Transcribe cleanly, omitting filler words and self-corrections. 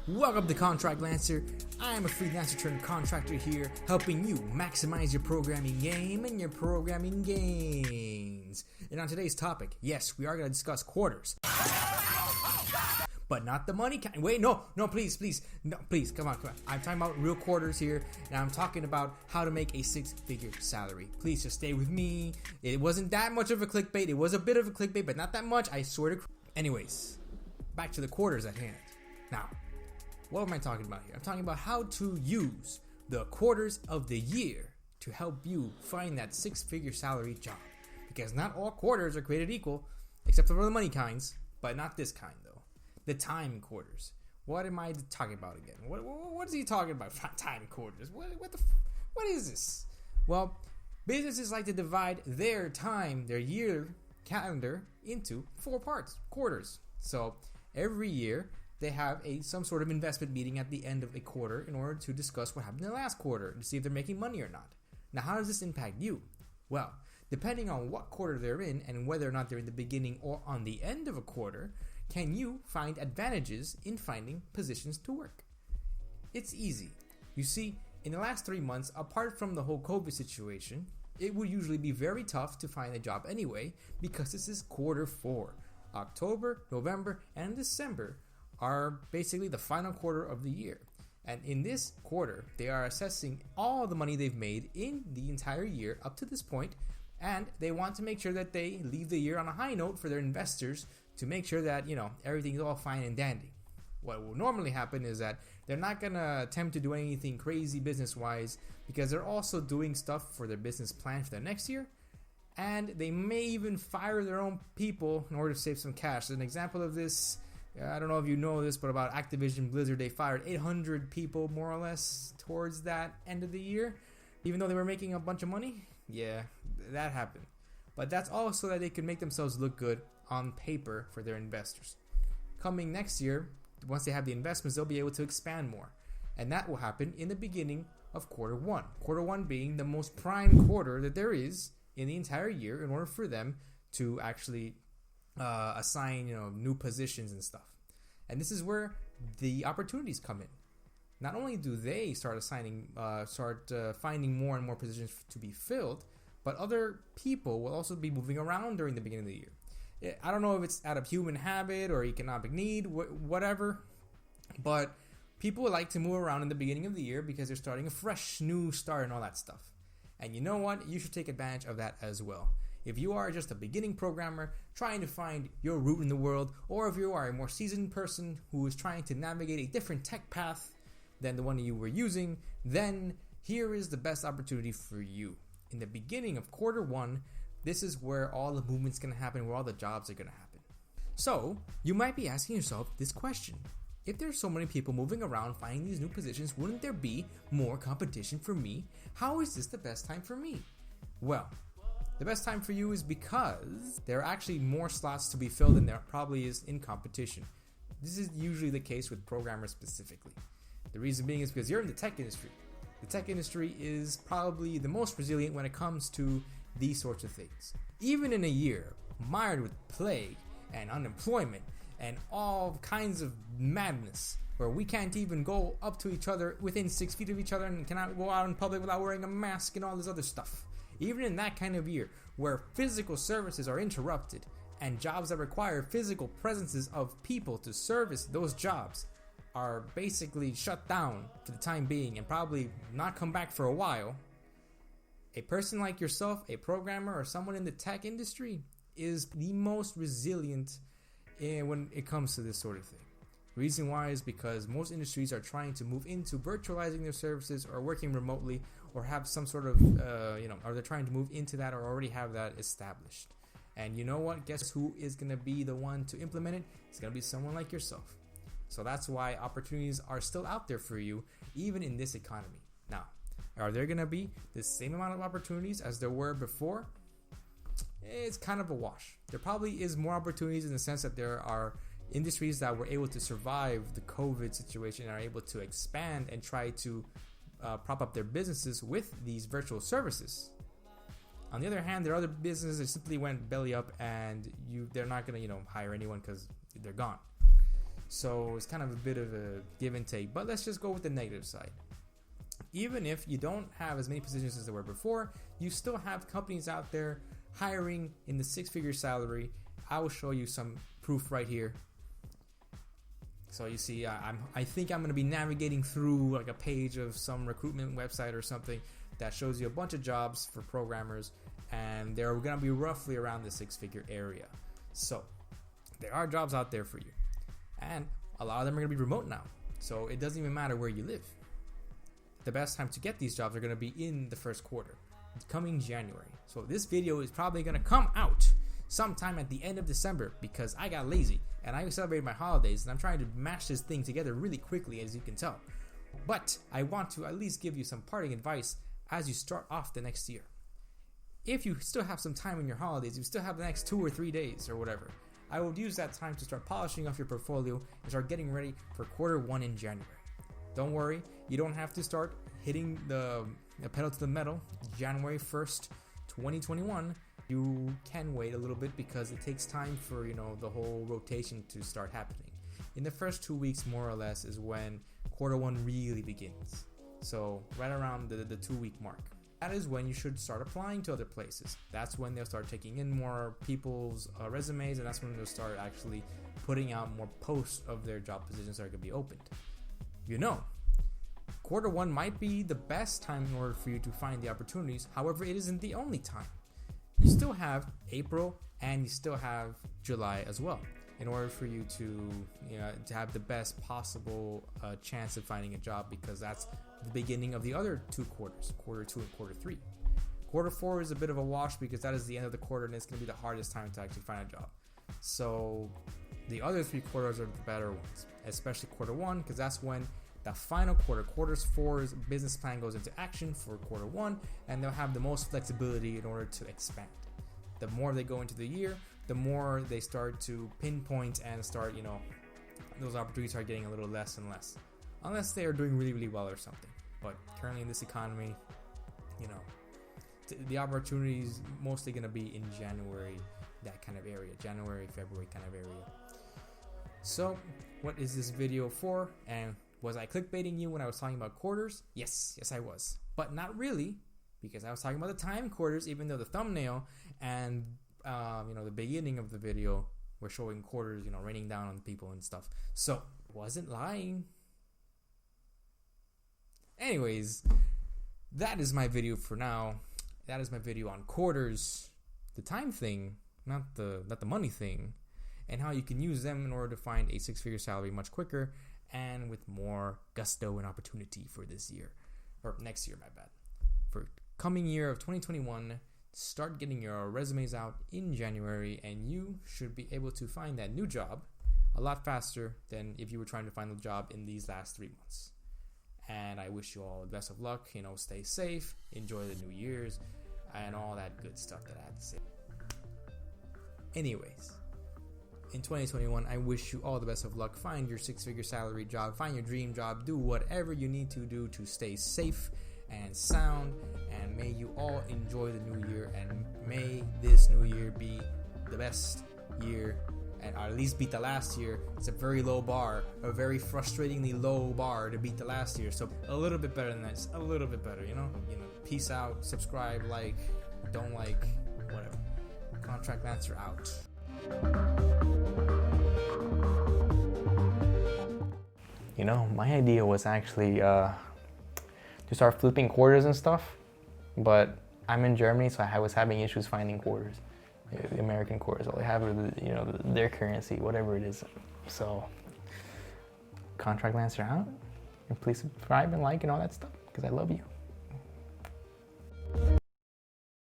Welcome to Contract Lancer. I am a freelancer turned contractor here, helping you maximize your programming game and your programming gains. And on today's topic, yes, we are going to discuss quarters. But not the money kind. Wait, no, please, come on. I'm talking about real quarters here, and I'm talking about how to make a six-figure salary. Please just stay with me. It wasn't that much of a clickbait. It was a bit of a clickbait, but not that much. I swear to. Anyways, back to the quarters at hand. Now, what am I talking about here? I'm talking about how to use the quarters of the year to help you find that six-figure salary job. Because not all quarters are created equal, except for the money kinds, but not this kind though. The time quarters. What am I talking about again? What is he talking about? Time quarters. What is this? Well, businesses like to divide their time, their year calendar into 4 parts, quarters. So every year they have some sort of investment meeting at the end of a quarter in order to discuss what happened in the last quarter to see if they're making money or not. Now, how does this impact you? Well, depending on what quarter they're in and whether or not they're in the beginning or on the end of a quarter, can you find advantages in finding positions to work? It's easy. You see, in the last 3 months, apart from the whole COVID situation, it would usually be very tough to find a job anyway because this is quarter 4. October, November, and December are basically the final quarter of the year. And in this quarter, they are assessing all the money they've made in the entire year up to this point, and they want to make sure that they leave the year on a high note for their investors to make sure that, everything's all fine and dandy. What will normally happen is that they're not going to attempt to do anything crazy business-wise because they're also doing stuff for their business plan for the next year, and they may even fire their own people in order to save some cash. As an example of this, I don't know if you know this, but about Activision Blizzard, they fired 800 people more or less towards that end of the year, even though they were making a bunch of money. Yeah, that happened. But that's also that they can make themselves look good on paper for their investors. Coming next year, once they have the investments, they'll be able to expand more. And that will happen in the beginning of quarter 1. Quarter 1 being the most prime quarter that there is in the entire year in order for them to actually assign new positions and stuff. And this is where the opportunities come in. Not only do they start finding more and more positions to be filled, but other people will also be moving around during the beginning of the year. I don't know if it's out of human habit or economic need, whatever, but people would like to move around in the beginning of the year because they're starting a fresh new start and all that stuff. And you know what? You should take advantage of that as well. If you are just a beginning programmer trying to find your route in the world, or if you are a more seasoned person who is trying to navigate a different tech path than the one you were using, then here is the best opportunity for you. In the beginning of quarter 1, this is where all the movement's going to happen, where all the jobs are going to happen. So, you might be asking yourself this question. If there's so many people moving around finding these new positions, wouldn't there be more competition for me? How is this the best time for me? Well, the best time for you is because there are actually more slots to be filled than there probably is in competition. This is usually the case with programmers specifically. The reason being is because you're in the tech industry. The tech industry is probably the most resilient when it comes to these sorts of things. Even in a year mired with plague and unemployment and all kinds of madness, where we can't even go up to each other within 6 feet of each other and cannot go out in public without wearing a mask and all this other stuff. Even in that kind of year, where physical services are interrupted and jobs that require physical presences of people to service those jobs are basically shut down for the time being and probably not come back for a while, a person like yourself, a programmer or someone in the tech industry, is the most resilient when it comes to this sort of thing. The reason why is because most industries are trying to move into virtualizing their services or working remotely or have some sort of, or they're trying to move into that or already have that established. And you know what? Guess who is going to be the one to implement it? It's going to be someone like yourself. So that's why opportunities are still out there for you, even in this economy. Now, are there going to be the same amount of opportunities as there were before? It's kind of a wash. There probably is more opportunities in the sense that there are industries that were able to survive the COVID situation and are able to expand and try to prop up their businesses with these virtual services. On the other hand, there are other businesses that simply went belly up and they're not going to hire anyone because they're gone. So it's kind of a bit of a give and take. But let's just go with the negative side. Even if you don't have as many positions as there were before, you still have companies out there hiring in the 6-figure salary. I will show you some proof right here. So you see, I think I'm going to be navigating through like a page of some recruitment website or something that shows you a bunch of jobs for programmers, and they're going to be roughly around the 6-figure area. So there are jobs out there for you, and a lot of them are going to be remote now. So it doesn't even matter where you live. The best time to get these jobs are going to be in the first quarter, coming January. So this video is probably going to come out sometime at the end of December because I got lazy and I celebrated my holidays and I'm trying to mash this thing together really quickly, as you can tell. But I want to at least give you some parting advice as you start off the next year. If you still have some time in your holidays, you still have the next 2 or 3 days or whatever, I will use that time to start polishing off your portfolio and start getting ready for quarter 1 in January. Don't worry, you don't have to start hitting the pedal to the metal January 1st, 2021. You can wait a little bit because it takes time for, the whole rotation to start happening. In the first 2 weeks, more or less, is when quarter 1 really begins. So right around the 2-week mark. That is when you should start applying to other places. That's when they'll start taking in more people's resumes, and that's when they'll start actually putting out more posts of their job positions that are going to be opened. Quarter 1 might be the best time in order for you to find the opportunities. However, it isn't the only time. You still have April and you still have July as well in order for you to have the best possible chance of finding a job, because that's the beginning of the other 2 quarters, quarter 2 and quarter 3. Quarter 4 is a bit of a wash because that is the end of the quarter and it's going to be the hardest time to actually find a job. So the other 3 quarters are the better ones, especially quarter 1, because that's when the final quarter 4's business plan goes into action for quarter 1, and they'll have the most flexibility in order to expand. The more they go into the year, the more they start to pinpoint and start, those opportunities are getting a little less and less. Unless they are doing really, really well or something. But currently in this economy, the opportunities mostly going to be in January, that kind of area. January, February kind of area. So, what is this video for? And was I clickbaiting you when I was talking about quarters? Yes, I was. But not really, because I was talking about the time quarters, even though the thumbnail and the beginning of the video were showing quarters, raining down on people and stuff. So, wasn't lying. Anyways, that is my video for now. That is my video on quarters, the time thing, not the money thing, and how you can use them in order to find a 6-figure salary much quicker and with more gusto and opportunity for this year, or next year, my bad. For coming year of 2021, start getting your resumes out in January, and you should be able to find that new job a lot faster than if you were trying to find a job in these last 3 months. And I wish you all the best of luck, stay safe, enjoy the New Year's, and all that good stuff that I had to say. Anyways, in 2021, I wish you all the best of luck. Find your 6-figure salary job, find your dream job, do whatever you need to do to stay safe and sound, and may you all enjoy the new year, and may this new year be the best year, and or at least beat the last year. It's a very low bar, a very frustratingly low bar to beat the last year, so a little bit better than that, just a little bit better, peace out, subscribe, like, don't like, whatever. Contract Lancer out. My idea was actually to start flipping quarters and stuff, but I'm in Germany, so I was having issues finding quarters. The American quarters, all they have are their currency, whatever it is. So, Contract Lancer out, and please subscribe and like and all that stuff, because I love you.